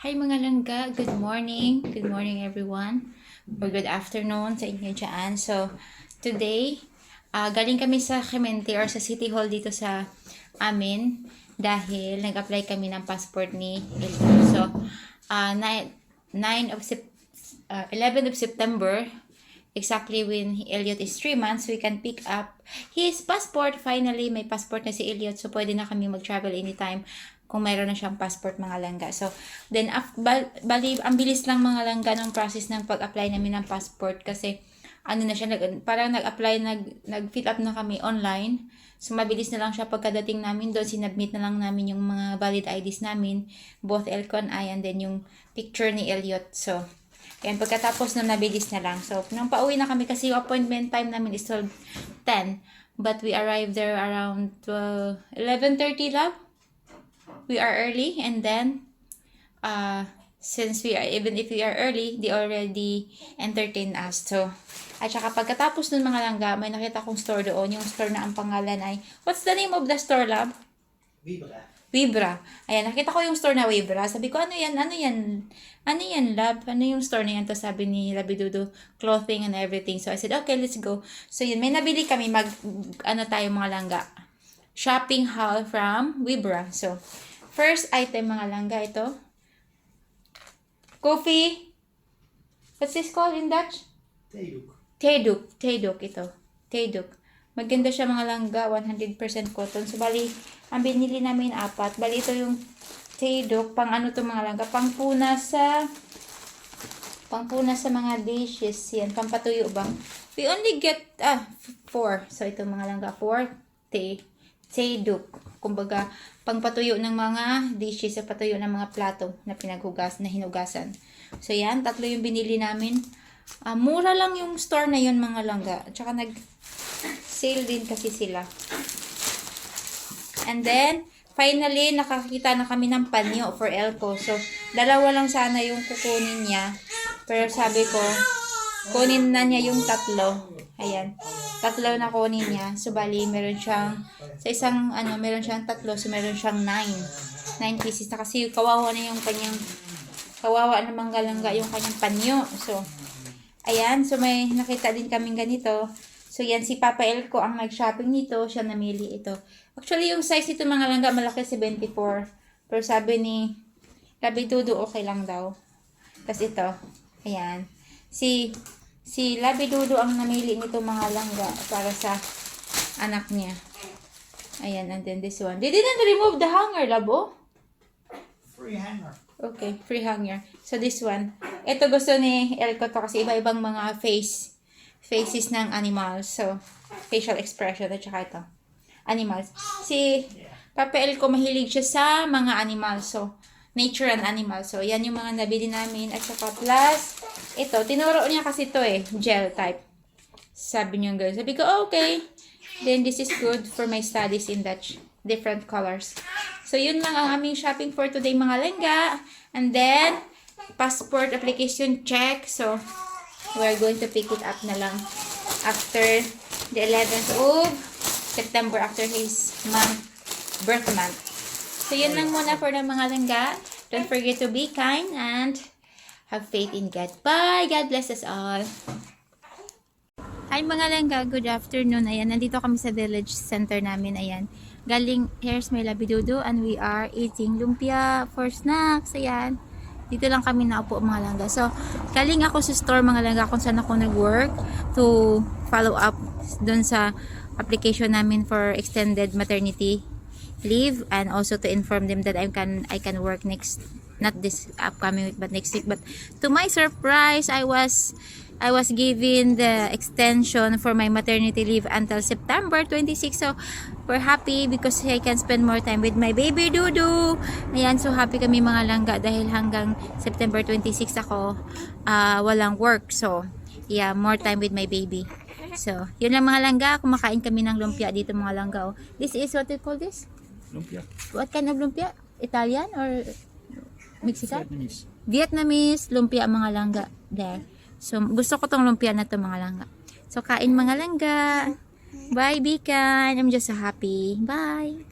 Hi mga langga, good morning. Good morning everyone. Or good afternoon sa inyo dyan. So, today, galing kami sa Clemente or sa City Hall dito sa amin dahil nag-apply kami ng passport ni Elton. So, 11th of September, exactly when Elliot is 3 months, we can pick up his passport. Finally, may passport na si Elliot. So, pwede na kami mag-travel anytime kung mayroon na siyang passport mga langga. So, then, bali, ang bilis lang mga langga ng process ng pag-apply namin ng passport kasi, ano na siya, parang nag-apply, nag-fill up na kami online. So, mabilis na lang siya pagkadating namin doon. Sinubmit na lang namin yung mga valid IDs namin, both Elko and I, and then yung picture ni Elliot. So, ayan, pagkatapos nung nabilis na lang. So, nung pauwi na kami kasi yung appointment time namin is 10. But we arrived there around 11:30 love. We are early, and then since we are, even if we are early, they already entertain us. So, at saka pagkatapos nun mga langga, may nakita kong store doon. Yung store na ang pangalan ay, what's the name of the store, love? Vibra. Ayan, nakita ko yung store na Vibra. Sabi ko, ano yan, love? Ano yung store na yan? To sabi ni Labidudo, clothing and everything. So, I said, okay, let's go. So, yun, may nabili kami, tayo mga langga. Shopping haul from Vibra. So, first item mga langga, ito. Coffee. What's this called in Dutch? Theeduk ito. Theeduk. Maganda siya mga langga, 100% cotton. So, bali, ang binili namin 4. Bali, ito yung Theeduk. Pang ano to mga langga? Pangpuna sa mga dishes. Yan, pampatuyo ba? We only get, 4. So, ito mga langga, 4. Theeduk. Kumbaga, pangpatuyo ng mga dishes, sa patuyo ng mga plato na hinugasan. So, yan, 3 yung binili namin. Mura lang yung store na yun mga langga. Tsaka nag-sale din kasi sila. And then, finally, nakakita na kami ng panyo for Elko. So, 2 lang sana yung kukunin niya. Pero sabi ko, kunin na niya yung 3. Ayan. 3 na kunin niya. So, bali, meron siyang, sa isang, meron siyang 3. So, meron siyang 9 pieces na kasi kawawa na yung kanyang, kawawa na manggalangga yung kanyang panyo. So, ayan. So, may nakita din kaming ganito. So, yan, si Papa Elko ang nag-shopping nito. Siya namili ito. Actually, yung size nito mga langga, malaki 74. Pero sabi ni Labidudo, okay lang daw. Tapos ito. Ayan. Si Labidudo ang namili nito mga langga para sa anak niya. Ayan, and then this one. They didn't remove the hanger, labo? Free hanger. Okay, free hanger. So, this one. Ito gusto ni Elko to kasi iba-ibang mga faces ng animals. So, facial expression at saka ito. Animals. Si Papa Elko mahilig siya sa mga animals. So, nature and animals. So, yan yung mga nabili namin. At saka plus, ito. Tinuro niya kasi ito gel type. Sabi niya girl. Sabi ko, okay. Then, this is good for my studies in Dutch. Different colors. So, yun lang ang aming shopping for today mga langga. And then, passport application check. So, we're going to pick it up na lang after the 11th of September, after his birth month. So, yun lang muna for the mga langga. Don't forget to be kind and have faith in God. Bye! God bless us all. Hi mga langga, good afternoon. Ayan, nandito kami sa village center namin. Ayan, galing, here's my Labidudo and we are eating lumpia for snacks. Ayan, dito lang kami naupo mga langga. So, galing ako sa store mga langga kung saan ako nag-work to follow up dun sa application namin for extended maternity leave and also to inform them that I can work next, not this upcoming week but next week. But to my surprise, I was given the extension for my maternity leave until September 26. So, we're happy because I can spend more time with my baby Dudu. Ayan, so happy kami mga langga dahil hanggang September 26 ako walang work. So, yeah, more time with my baby. So, yun lang mga langga. Kumakain kami ng lumpia dito mga langga. This is what you call this? Lumpia. What kind of lumpia? Italian or Mexican? Vietnamese. Vietnamese lumpia mga langga. There. So, gusto ko tong lumpia na to mga langga. So, kain mga langga. Bye, Bikan. I'm just so happy. Bye.